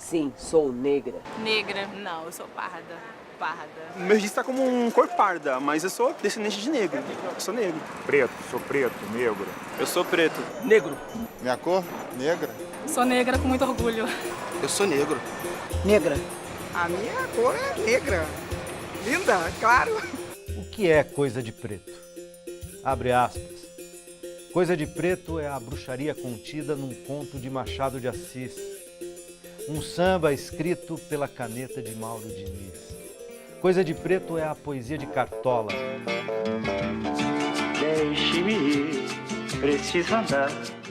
Sim, sou negra. Negra. Não, eu sou parda. Parda. Meu registro está como cor parda, mas eu sou descendente de negro. Eu sou negro. Preto, sou preto, negro. Eu sou preto. Negro. Minha cor? Negra. Sou negra com muito orgulho. Eu sou negro. Negra. A minha cor é negra. Linda, claro. O que é coisa de preto? Abre aspas. Coisa de preto é a bruxaria contida num conto de Machado de Assis. Um samba escrito pela caneta de Mauro Diniz. Coisa de preto é a poesia de Cartola. Deixe-me ir, preciso andar.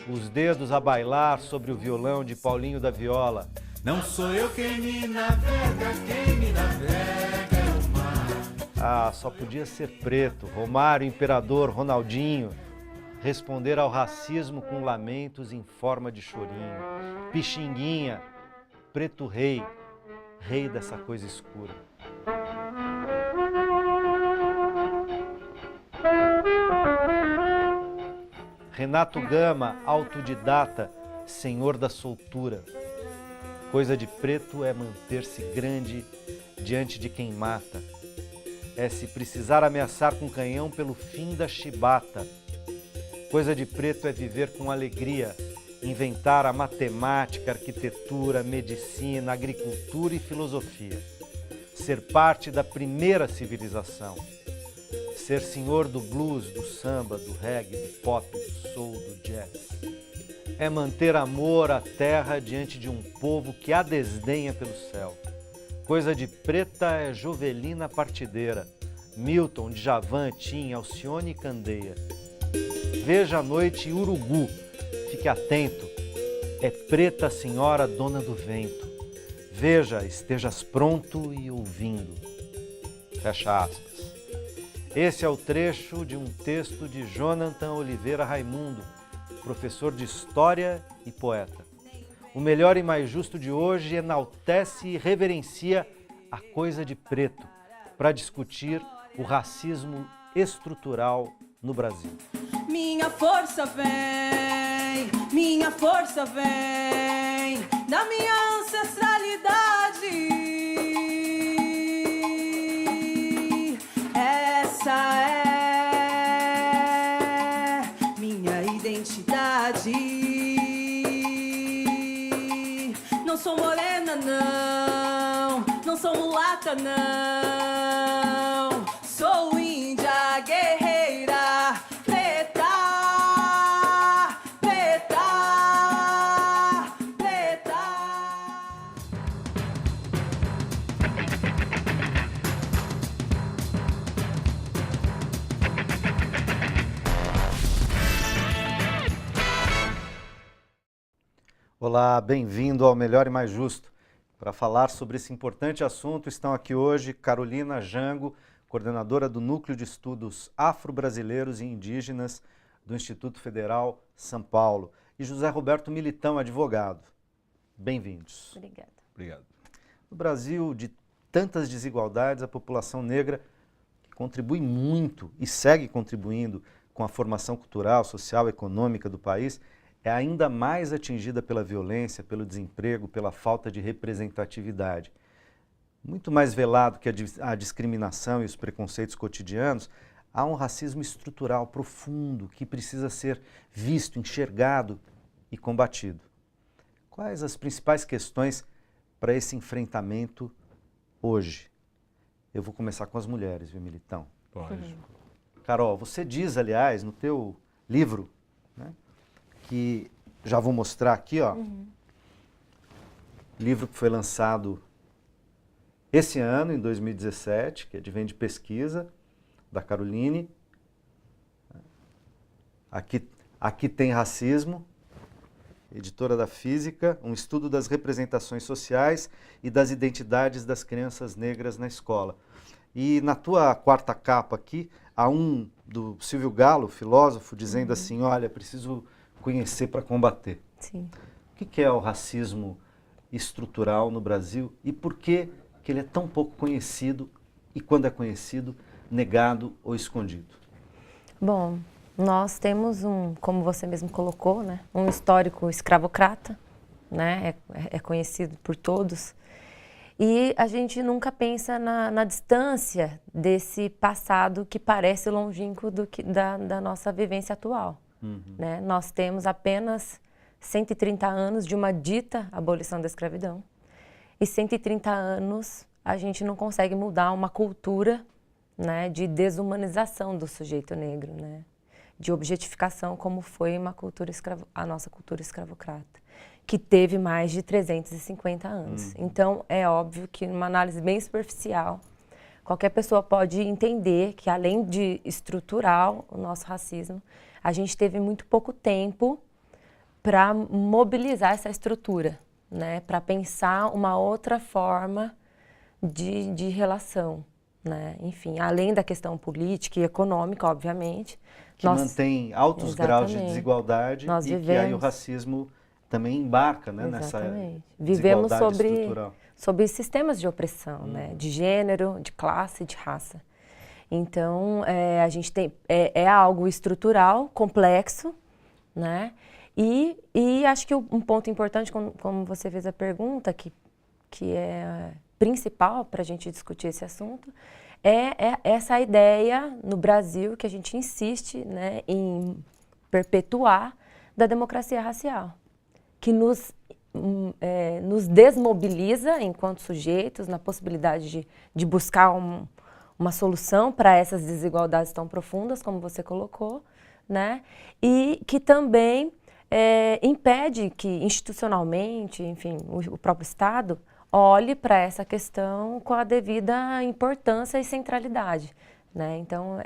Os dedos a bailar sobre o violão de Paulinho da Viola. Não sou eu quem me navega é o mar. Ah, só podia ser preto. Romário, Imperador, Ronaldinho. Responder ao racismo com lamentos em forma de chorinho. Pixinguinha, preto rei, rei dessa coisa escura. Renato Gama, autodidata, senhor da soltura. Coisa de preto é manter-se grande diante de quem mata. É se precisar ameaçar com canhão pelo fim da chibata. Coisa de preto é viver com alegria, inventar a matemática, arquitetura, medicina, agricultura e filosofia. Ser parte da primeira civilização. Ser senhor do blues, do samba, do reggae, do pop, do soul, do jazz. É manter amor à terra diante de um povo que a desdenha pelo céu. Coisa de preta é Jovelina partideira, Milton, Djavan, Tim, Alcione e Candeia. Veja a noite Urugu, fique atento, é preta a senhora dona do vento. Veja, estejas pronto e ouvindo. Fecha aspas. Esse é o trecho de um texto de Jonathan Oliveira Raimundo, professor de História e poeta. O melhor e mais justo de hoje enaltece e reverencia a coisa de preto para discutir o racismo estrutural no Brasil. Minha força vem da minha ancestralidade. Essa é minha identidade. Não sou morena, não sou mulata, não. Sou índia guerreira, preta, preta, preta. Olá, bem-vindo ao Melhor e Mais Justo. Para falar sobre esse importante assunto estão aqui hoje Carolina Jango, coordenadora do Núcleo de Estudos Afro-Brasileiros e Indígenas do Instituto Federal São Paulo, e José Roberto Militão, advogado. Bem-vindos. Obrigada. Obrigado. No Brasil, de tantas desigualdades, a população negra que contribui muito e segue contribuindo com a formação cultural, social e econômica do país, é ainda mais atingida pela violência, pelo desemprego, pela falta de representatividade. Muito mais velado que a discriminação e os preconceitos cotidianos, há um racismo estrutural profundo que precisa ser visto, enxergado e combatido. Quais as principais questões para esse enfrentamento hoje? Eu vou começar com as mulheres, viu, Militão? Pode. Carol, você diz, aliás, no teu livro, né, que já vou mostrar aqui, ó, livro que foi lançado esse ano, em 2017, que advém de pesquisa da Caroline. Aqui tem racismo, editora da Física, um estudo das representações sociais e das identidades das crianças negras na escola. E na tua quarta capa aqui, há um do Silvio Galo, filósofo, dizendo assim, olha, preciso conhecer para combater. Sim. O que é o racismo estrutural no Brasil e por que ele é tão pouco conhecido e, quando é conhecido, negado ou escondido? Bom, nós temos como você mesmo colocou, né, um histórico escravocrata, né? É conhecido por todos. E a gente nunca pensa na distância desse passado que parece longínquo da nossa vivência atual. Né? Nós temos apenas 130 anos de uma dita abolição da escravidão. E 130 anos a gente não consegue mudar uma cultura, né, de desumanização do sujeito negro, né? De objetificação, como foi a nossa cultura escravocrata, que teve mais de 350 anos. Então, é óbvio que, numa análise bem superficial, qualquer pessoa pode entender que, além de estrutural o nosso racismo, a gente teve muito pouco tempo para mobilizar essa estrutura, né? Para pensar uma outra forma de relação, né? Enfim, além da questão política e econômica, obviamente. Que mantém altos graus de desigualdade que aí o racismo também embarca, né, nessa vivemos estrutural. sobre sistemas de opressão, né, de gênero, de classe, de raça. Então, a gente tem algo estrutural, complexo, né? E acho que um ponto importante, como você fez a pergunta, que é principal para a gente discutir esse assunto, é essa ideia no Brasil que a gente insiste, né, em perpetuar da democracia racial, que nos desmobiliza enquanto sujeitos na possibilidade de buscar uma solução para essas desigualdades tão profundas, como você colocou, né? E que também impede que institucionalmente, enfim, o próprio Estado olhe para essa questão com a devida importância e centralidade, né? Então,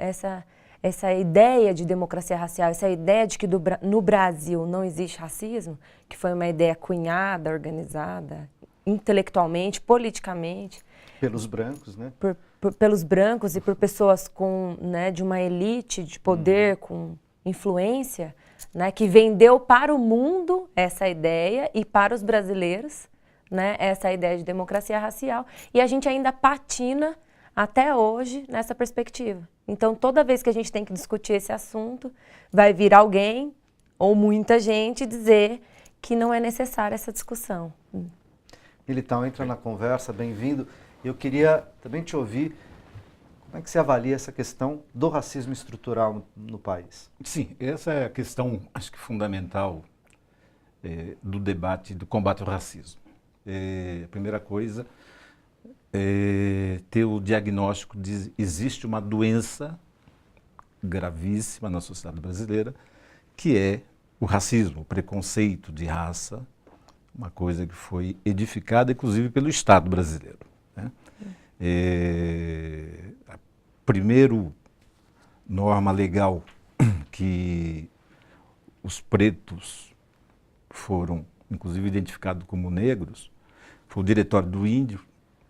essa ideia de democracia racial, essa ideia de que no Brasil não existe racismo, que foi uma ideia cunhada, organizada, intelectualmente, politicamente. Pelos brancos, né? Pelos brancos e por pessoas né, de uma elite de poder, com influência, né, que vendeu para o mundo essa ideia e para os brasileiros, né, essa ideia de democracia racial. E a gente ainda patina até hoje nessa perspectiva. Então, toda vez que a gente tem que discutir esse assunto, vai vir alguém ou muita gente dizer que não é necessária essa discussão. Militão, entra na conversa, bem-vindo. Eu queria também te ouvir, como é que você avalia essa questão do racismo estrutural no país? Sim, essa é a questão, acho que fundamental, do debate do combate ao racismo. A primeira coisa ter o diagnóstico de existe uma doença gravíssima na sociedade brasileira, que é o racismo, o preconceito de raça, uma coisa que foi edificada, inclusive, pelo Estado brasileiro, né? A primeira norma legal que os pretos foram, inclusive, identificados como negros, foi o Diretório do Índio,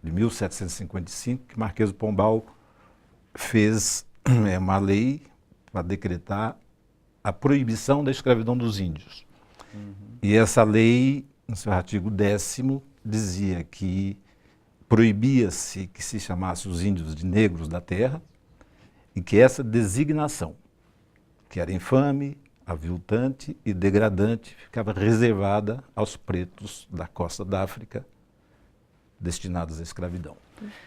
de 1755, que Marquês do Pombal fez uma lei para decretar a proibição da escravidão dos índios. E essa lei, no seu artigo 10º, dizia que proibia-se que se chamasse os índios de negros da terra e que essa designação, que era infame, aviltante e degradante, ficava reservada aos pretos da costa da África, destinados à escravidão.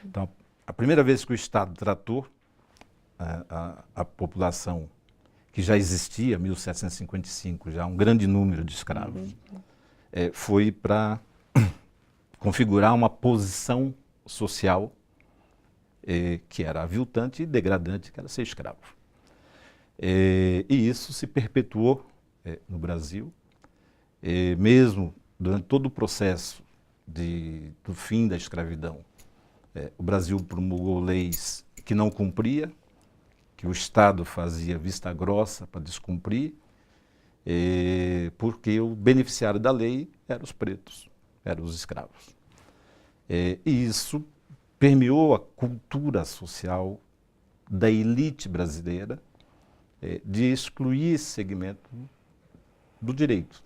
Então, a primeira vez que o Estado tratou a população que já existia, 1755, já um grande número de escravos, foi para configurar uma posição social que era aviltante e degradante, que era ser escravo. E isso se perpetuou no Brasil, mesmo durante todo o processo do fim da escravidão. O Brasil promulgou leis que não cumpria, que o Estado fazia vista grossa para descumprir, porque o beneficiário da lei eram os pretos, eram os escravos. E isso permeou a cultura social da elite brasileira de excluir esse segmento do direito.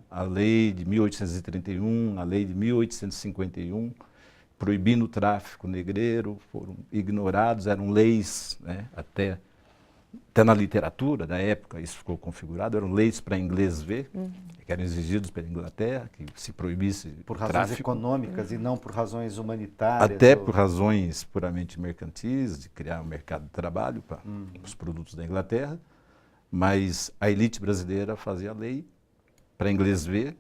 A lei de 1831, a lei de 1851, proibindo o tráfico negreiro, foram ignorados, eram leis, né, até até na literatura da época isso ficou configurado, eram leis para inglês ver, que eram exigidos pela Inglaterra, que se proibisse Por razões tráfico, econômicas e não por razões humanitárias. até por razões puramente mercantis, de criar um mercado de trabalho para os produtos da Inglaterra, mas a elite brasileira fazia a lei para inglês ver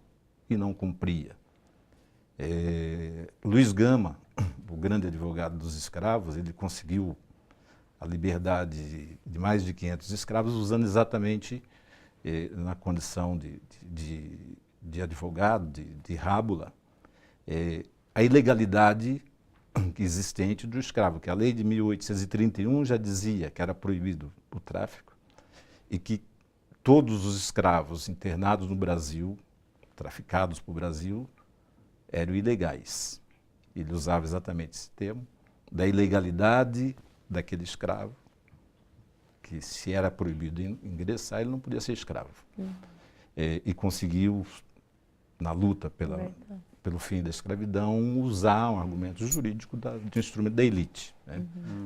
e não cumpria. Luiz Gama, o grande advogado dos escravos, ele conseguiu a liberdade de mais de 500 escravos usando exatamente na condição de advogado, de rábula, a ilegalidade existente do escravo, que a lei de 1831 já dizia que era proibido o tráfico e que todos os escravos internados no Brasil, traficados para o Brasil, eram ilegais. Ele usava exatamente esse termo, da ilegalidade daquele escravo, que se era proibido ingressar, ele não podia ser escravo. E conseguiu, na luta pelo fim da escravidão, usar um argumento jurídico de um instrumento da elite, né?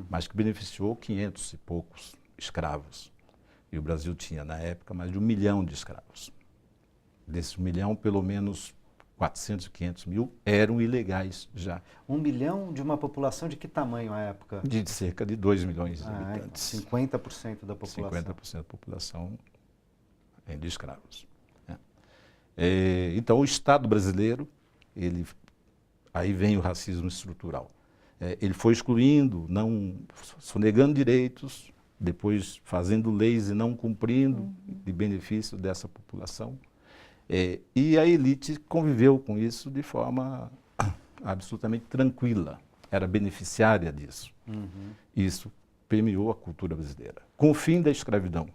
Mas que beneficiou 500 e poucos escravos. E o Brasil tinha, na época, mais de 1 milhão de escravos. Desse 1 milhão, pelo menos 400 e 500 mil eram ilegais já. 1 milhão de uma população de que tamanho à época? De cerca de 2 milhões de habitantes. 50% da população. 50% da população de escravos. Então, o Estado brasileiro, aí vem o racismo estrutural. Ele foi excluindo, sonegando direitos, depois fazendo leis e não cumprindo de benefício dessa população. E a elite conviveu com isso de forma absolutamente tranquila, era beneficiária disso. Isso permeou a cultura brasileira. Com o fim da escravidão,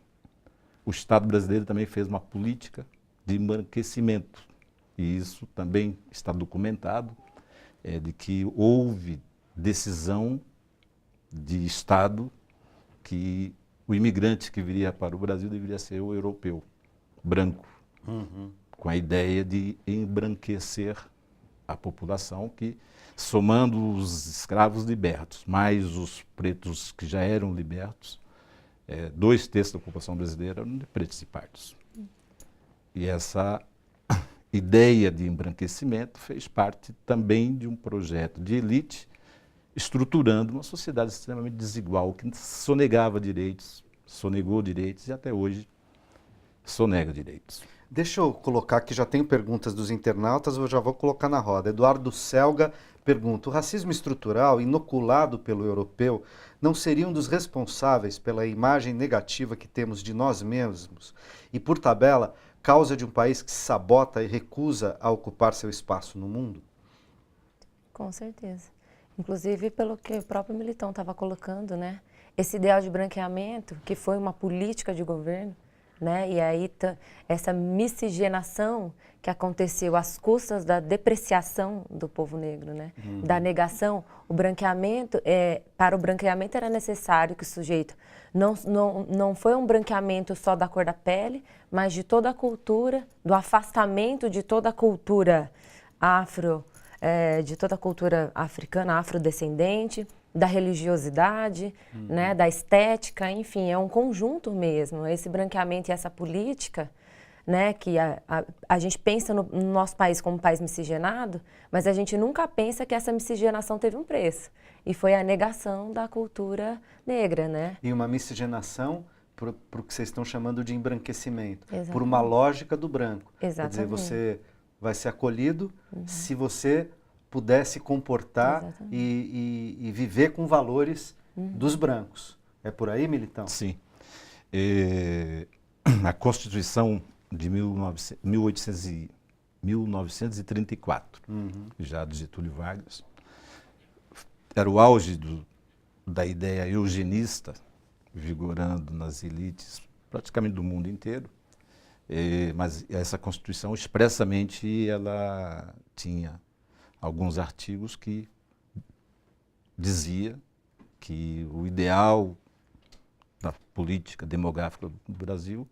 o Estado brasileiro também fez uma política de embranquecimento, e isso também está documentado, de que houve decisão de Estado que o imigrante que viria para o Brasil deveria ser o europeu, branco, com a ideia de embranquecer a população, que, somando os escravos libertos, mais os pretos que já eram libertos, 2/3 da população brasileira eram de pretos e pardos. E essa ideia de embranquecimento fez parte também de um projeto de elite, estruturando uma sociedade extremamente desigual, que sonegava direitos, sonegou direitos e até hoje sonega direitos. Deixa eu colocar aqui, já tenho perguntas dos internautas, eu já vou colocar na roda. Eduardo Selga pergunta: o racismo estrutural inoculado pelo europeu não seria um dos responsáveis pela imagem negativa que temos de nós mesmos e, por tabela, causa de um país que se sabota e recusa a ocupar seu espaço no mundo? Com certeza. Inclusive pelo que o próprio Militão estava colocando, né? Esse ideal de branqueamento, que foi uma política de governo, né? E aí essa miscigenação que aconteceu às custas da depreciação do povo negro, né? Da negação, o branqueamento, para o branqueamento era necessário que o sujeito não foi um branqueamento só da cor da pele, mas de toda a cultura, do afastamento de toda a cultura de toda a cultura africana, afrodescendente, da religiosidade, né, da estética, enfim, é um conjunto mesmo. Esse branqueamento e essa política, né, que a gente pensa no nosso país como um país miscigenado, mas a gente nunca pensa que essa miscigenação teve um preço. E foi a negação da cultura negra, né? E uma miscigenação para o que vocês estão chamando de embranquecimento, Exatamente. Por uma lógica do branco. Exatamente. Quer dizer, você vai ser acolhido se você puder se comportar e viver com valores dos brancos. É por aí, Militão? Sim. A Constituição de 1934, já de Getúlio Vargas, era o auge da ideia eugenista vigorando nas elites praticamente do mundo inteiro. Mas essa Constituição, expressamente, ela tinha alguns artigos que dizia que o ideal da política demográfica do Brasil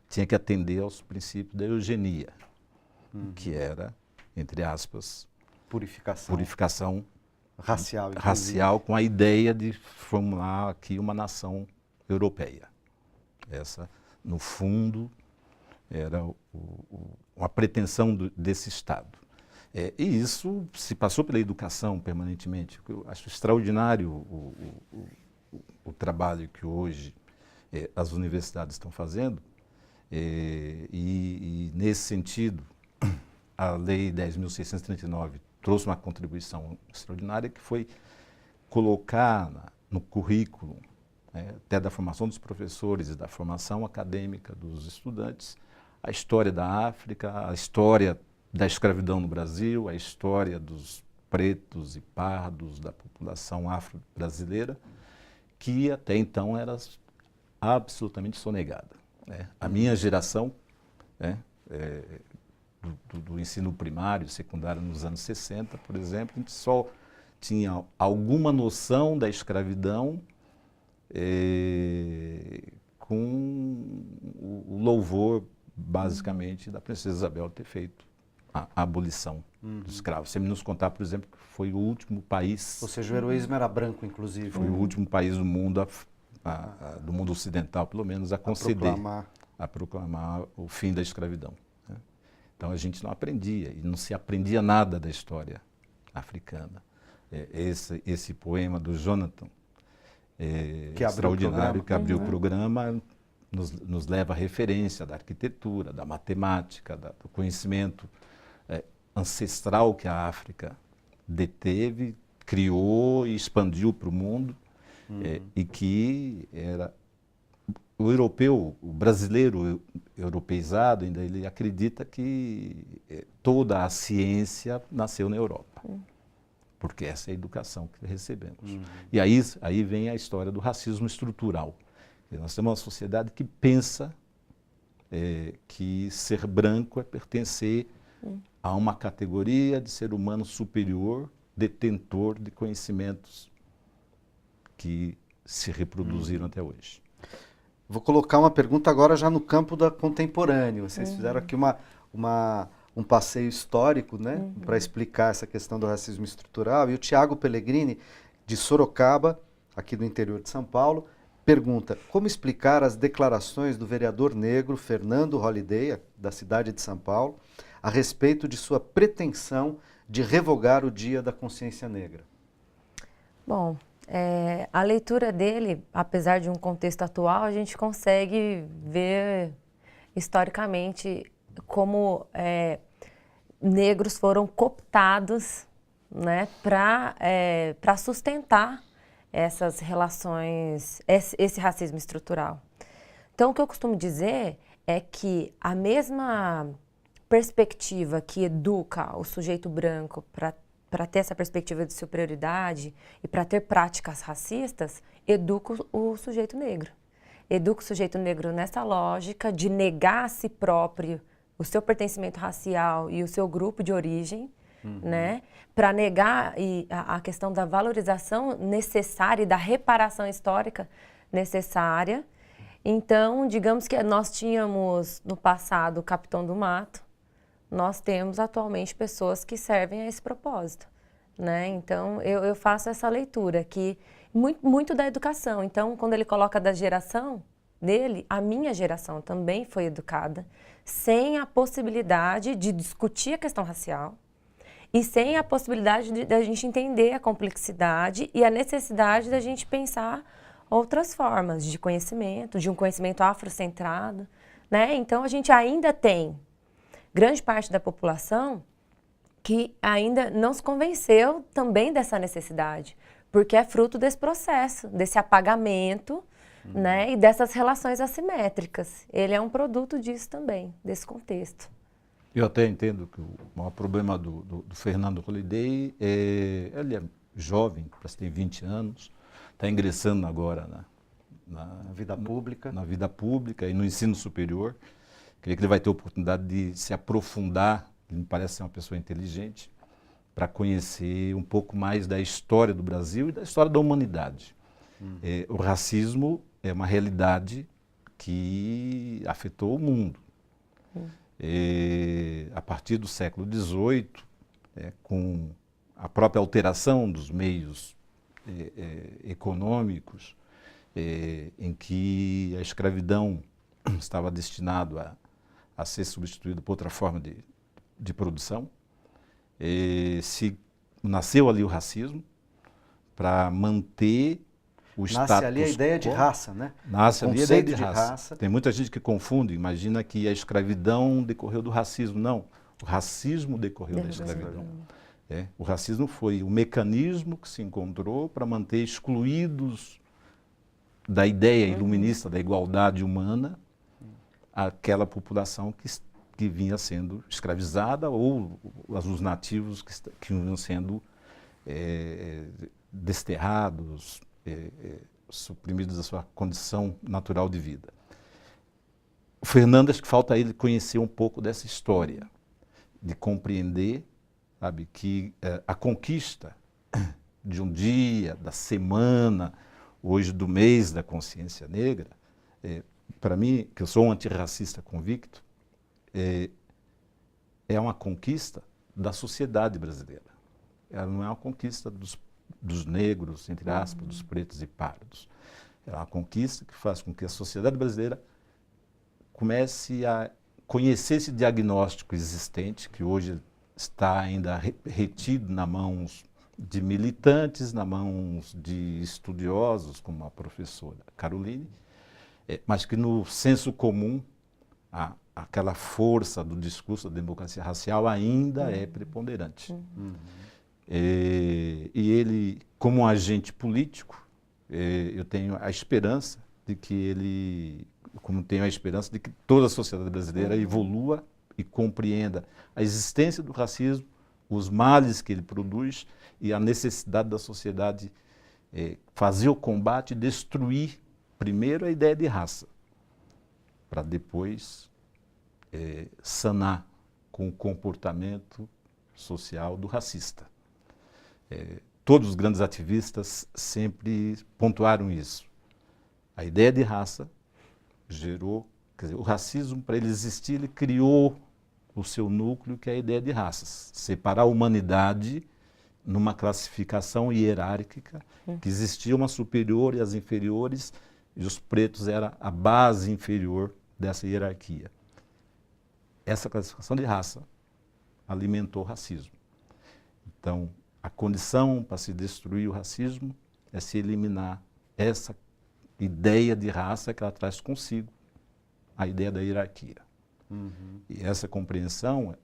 tinha que atender aos princípios da eugenia, que era, entre aspas, purificação racial, com a ideia de formular aqui uma nação europeia. Essa, no fundo, era uma pretensão desse Estado. E isso se passou pela educação permanentemente. Eu acho extraordinário o trabalho que hoje as universidades estão fazendo. E nesse sentido, a Lei 10.639 trouxe uma contribuição extraordinária, que foi colocar no currículo, até da formação dos professores e da formação acadêmica dos estudantes, a história da África, a história da escravidão no Brasil, a história dos pretos e pardos, da população afro-brasileira, que até então era absolutamente sonegada. A minha geração, do ensino primário, secundário nos anos 60, por exemplo, a gente só tinha alguma noção da escravidão com o louvor, basicamente, da princesa Isabel ter feito a abolição dos escravos. Você nos contar, por exemplo, que foi o último país... Ou seja, o heroísmo era branco, inclusive. Foi o último país do mundo, do mundo ocidental, pelo menos, a conceder, a proclamar o fim da escravidão. Então a gente não aprendia, e não se aprendia nada da história africana. Esse poema do Jonathan, extraordinário, que abriu o programa, nos leva à referência da arquitetura, da matemática, do conhecimento ancestral que a África deteve, criou e expandiu para o mundo, e que era o europeu, o brasileiro europeizado, ainda ele acredita que toda a ciência nasceu na Europa, porque essa é a educação que recebemos. E aí vem a história do racismo estrutural. Nós temos uma sociedade que pensa que ser branco é pertencer a uma categoria de ser humano superior, detentor de conhecimentos que se reproduziram até hoje. Vou colocar uma pergunta agora já no campo da contemporâneo. Vocês fizeram aqui um passeio histórico, né, para explicar essa questão do racismo estrutural. E o Tiago Pellegrini, de Sorocaba, aqui do interior de São Paulo, pergunta: como explicar as declarações do vereador negro Fernando Holliday, da cidade de São Paulo, a respeito de sua pretensão de revogar o Dia da Consciência Negra? Bom, a leitura dele, apesar de um contexto atual, a gente consegue ver historicamente como negros foram cooptados, né, para sustentar essas relações, esse racismo estrutural. Então, o que eu costumo dizer é que a mesma perspectiva que educa o sujeito branco para ter essa perspectiva de superioridade e para ter práticas racistas, educa o sujeito negro. Educa o sujeito negro nessa lógica de negar a si próprio o seu pertencimento racial e o seu grupo de origem, né, para negar a questão da valorização necessária e da reparação histórica necessária. Então, digamos que nós tínhamos no passado o Capitão do Mato, nós temos atualmente pessoas que servem a esse propósito, né? Então, eu faço essa leitura, que muito da educação. Então, quando ele coloca da geração dele, a minha geração também foi educada sem a possibilidade de discutir a questão racial e sem a possibilidade de a gente entender a complexidade e a necessidade da gente pensar outras formas de conhecimento, de um conhecimento afrocentrado, né? Então, a gente ainda tem grande parte da população que ainda não se convenceu também dessa necessidade, porque é fruto desse processo, desse apagamento, né, e dessas relações assimétricas. Ele é um produto disso também, desse contexto. Eu até entendo que o maior problema do Fernando Holliday ele é jovem, parece que tem 20 anos, está ingressando agora na vida pública. Na vida pública e no ensino superior. Creio que ele vai ter a oportunidade de se aprofundar, ele me parece ser uma pessoa inteligente, para conhecer um pouco mais da história do Brasil e da história da humanidade. O racismo é uma realidade que afetou o mundo. A partir do século XVIII, com a própria alteração dos meios econômicos em que a escravidão estava destinado a ser substituído por outra forma de produção. Nasceu ali o racismo para manter o status quo. Nasce ali a ideia de raça, né? Nasce ali a ideia de raça. raça. Tem muita gente que confunde, imagina que a escravidão decorreu do racismo. Não, o racismo decorreu da escravidão. O racismo foi o mecanismo que se encontrou para manter excluídos da ideia iluminista da igualdade humana aquela população que vinha sendo escravizada ou os nativos que vinham sendo desterrados, suprimidos da sua condição natural de vida. O Fernando, acho que falta a ele conhecer um pouco dessa história, de compreender, sabe, que a conquista de um dia, da semana, hoje do mês da consciência negra, para mim, que eu sou um antirracista convicto, é uma conquista da sociedade brasileira. Ela não é uma conquista dos negros, entre aspas, dos pretos e pardos. É uma conquista que faz com que a sociedade brasileira comece a conhecer esse diagnóstico existente, que hoje está ainda retido nas mãos de militantes, nas mãos de estudiosos, como a professora Caroline, mas que no senso comum, aquela força do discurso da democracia racial ainda é preponderante. E ele, como um agente político, eu tenho a esperança de que ele, como tenho a esperança de que toda a sociedade brasileira evolua e compreenda a existência do racismo, os males que ele produz e a necessidade da sociedade fazer o combate e destruir primeiro a ideia de raça, para depois sanar com o comportamento social do racista. Todos os grandes ativistas sempre pontuaram isso. A ideia de raça gerou, quer dizer, o racismo, para ele existir, ele criou o seu núcleo, que é a ideia de raças. Separar a humanidade numa classificação hierárquica, que existia uma superior e as inferiores, e os pretos eram a base inferior dessa hierarquia. Essa classificação de raça alimentou o racismo. Então, a condição para se destruir o racismo é se eliminar essa ideia de raça que ela traz consigo, a ideia da hierarquia. E essa compreensão,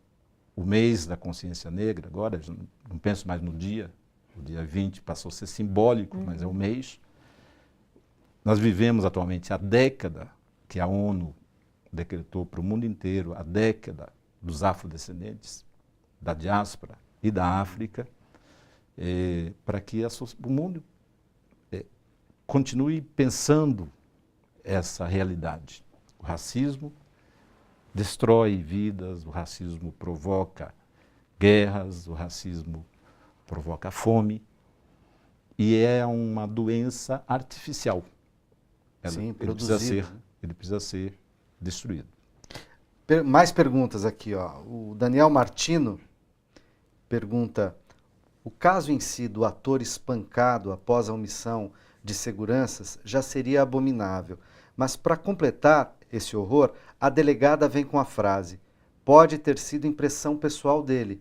o mês da consciência negra, agora, não penso mais no dia, o dia 20 passou a ser simbólico, mas é o mês. Nós vivemos atualmente a década que a ONU decretou para o mundo inteiro, a década dos afrodescendentes, da diáspora e da África, para que o mundo continue pensando essa realidade. O racismo destrói vidas, o racismo provoca guerras, o racismo provoca fome, e é uma doença artificial. Sim, ele precisa ser destruído. Mais perguntas aqui, ó. O Daniel Martino pergunta: o caso em si do ator espancado após a omissão de seguranças já seria abominável, mas para completar esse horror, a delegada vem com a frase: pode ter sido impressão pessoal dele.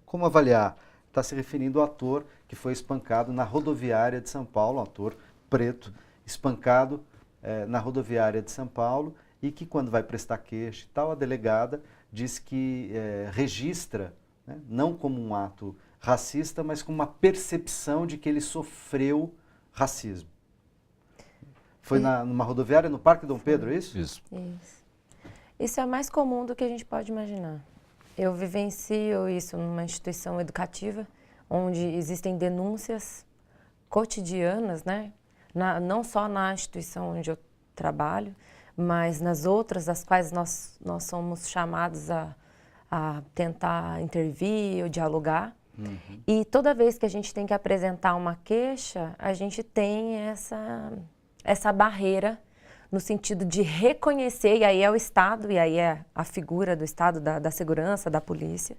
Como avaliar? Está se referindo ao ator que foi espancado na rodoviária de São Paulo, um ator preto, espancado na rodoviária de São Paulo, e que quando vai prestar queixa e tal, a delegada diz que registra, né, não como um ato racista, mas como uma percepção de que ele sofreu racismo. Foi numa rodoviária no Parque Dom Pedro, é isso? Isso. Isso é mais comum do que a gente pode imaginar. Eu vivencio isso numa instituição educativa, onde existem denúncias cotidianas, né? Não só na instituição onde eu trabalho, mas nas outras, das quais nós somos chamados a tentar intervir ou dialogar. E toda vez que a gente tem que apresentar uma queixa, a gente tem essa barreira no sentido de reconhecer, e aí é o Estado, e aí é a figura do Estado, da segurança, da polícia,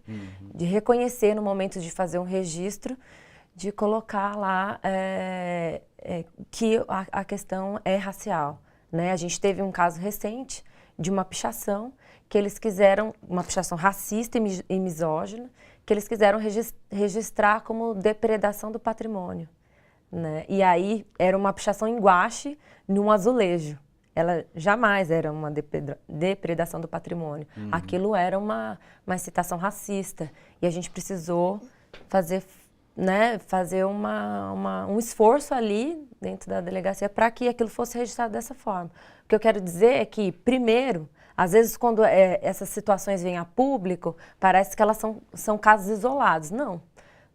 de reconhecer no momento de fazer um registro, de colocar lá que a questão é racial, né? A gente teve um caso recente de uma pichação que eles quiseram, uma pichação racista e misógina, que eles quiseram registrar como depredação do patrimônio, né? E aí era uma pichação em guache num azulejo. Ela jamais era uma depredação do patrimônio. Aquilo era uma incitação racista. E a gente precisou fazer um esforço ali dentro da delegacia para que aquilo fosse registrado dessa forma. O que eu quero dizer é que, primeiro, às vezes quando essas situações vêm a público, parece que elas são casos isolados. Não.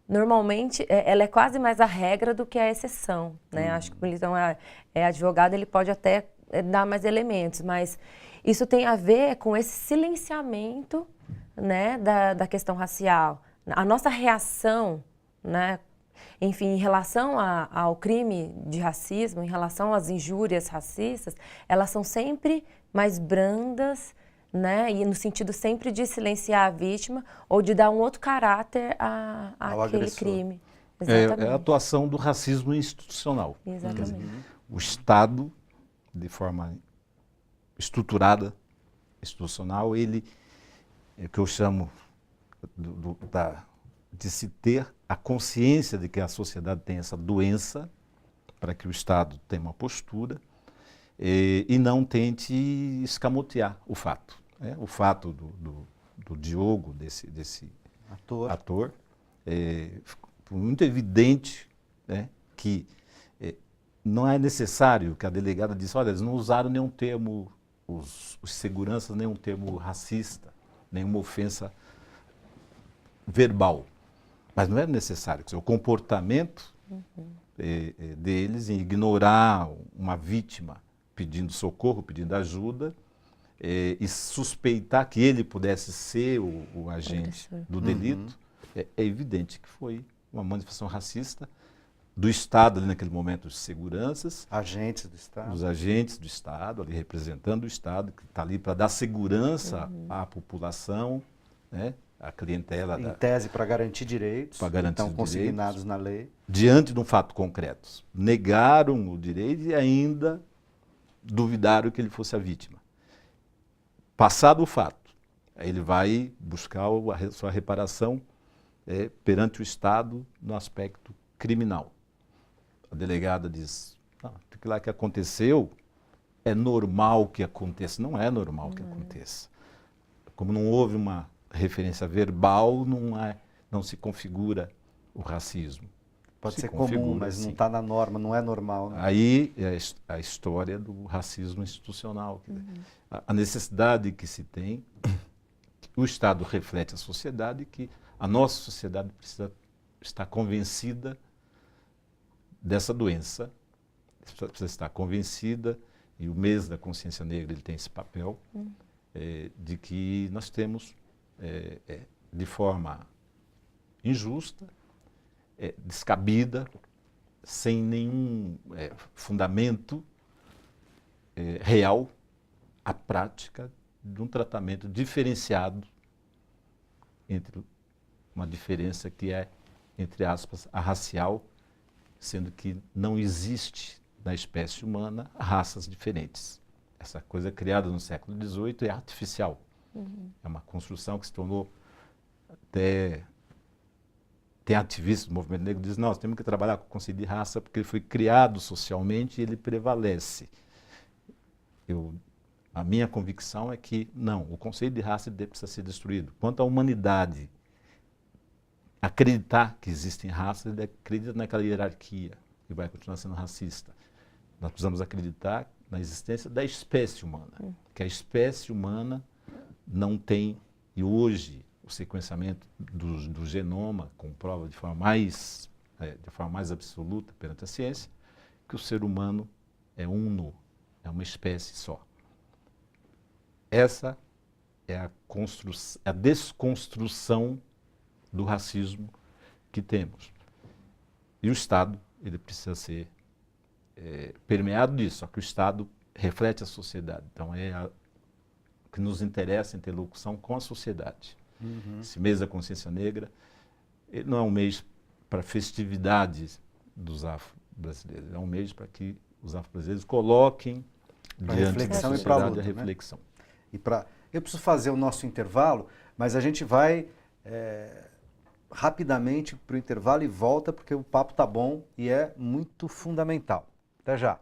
Normalmente, ela é quase mais a regra do que a exceção, né? Acho que o Militão é advogado, ele pode até dar mais elementos, mas isso tem a ver com esse silenciamento, né, da questão racial. A nossa reação, né, enfim, em relação ao crime de racismo, em relação às injúrias racistas, elas são sempre mais brandas, né, e no sentido sempre de silenciar a vítima ou de dar um outro caráter àquele agressor. Crime. É a atuação do racismo institucional. Exatamente. O Estado, de forma estruturada, institucional, ele, é o que eu chamo de se ter a consciência de que a sociedade tem essa doença, para que o Estado tenha uma postura e não tente escamotear o fato. Né? O fato do Diogo, desse ator, foi muito evidente, né, que não é necessário que a delegada disse, olha, eles não usaram nenhum termo, os seguranças, nenhum termo racista, nenhuma ofensa verbal. Mas não era necessário. O comportamento deles em ignorar uma vítima pedindo socorro, pedindo ajuda, e suspeitar que ele pudesse ser o agente do delito, é evidente que foi uma manifestação racista do Estado, ali naquele momento, os seguranças. Agentes do Estado. Os agentes do Estado, ali representando o Estado, que está ali para dar segurança à população, né? A clientela. Em tese, para garantir direitos, que estão consignados na lei. Diante de um fato concreto. Negaram o direito e ainda duvidaram que ele fosse a vítima. Passado o fato, aí ele vai buscar a sua reparação perante o Estado no aspecto criminal. A delegada diz, aquilo lá que aconteceu é normal que aconteça. Não é normal que aconteça. Como não houve uma referência verbal, não se configura o racismo. Pode ser comum, mas não está na norma, não é normal. Né? Aí é a história do racismo institucional. A necessidade que se tem, o Estado reflete a sociedade, que a nossa sociedade precisa estar convencida dessa doença, precisa estar convencida, e o mês da consciência negra ele tem esse papel, de que nós temos, de forma injusta, descabida, sem nenhum fundamento real, a prática de um tratamento diferenciado entre uma diferença que é, entre aspas, a racial, sendo que não existe na espécie humana raças diferentes. Essa coisa criada no século XVIII é artificial. É uma construção que se tornou até... Tem ativistas do movimento negro que dizem, nós temos que trabalhar com o conceito de raça porque ele foi criado socialmente e ele prevalece. A minha convicção é que, não, o conceito de raça precisa ser destruído. Quanto à humanidade acreditar que existem raças, ele acredita naquela hierarquia que vai continuar sendo racista. Nós precisamos acreditar na existência da espécie humana, que a espécie humana não tem, e hoje o sequenciamento do genoma comprova de forma mais absoluta perante a ciência, que o ser humano é uno, é uma espécie só. Essa é a desconstrução do racismo que temos. E o Estado, ele precisa ser permeado disso, só que o Estado reflete a sociedade. Então o que nos interessa a interlocução com a sociedade. Esse mês da consciência negra, ele não é um mês para festividades dos afro-brasileiros. É um mês para que os afro-brasileiros coloquem diante da reflexão e sociedade pra luta, a né? reflexão. Eu preciso fazer o nosso intervalo, mas a gente vai rapidamente para o intervalo e volta, porque o papo tá bom e é muito fundamental. Até já.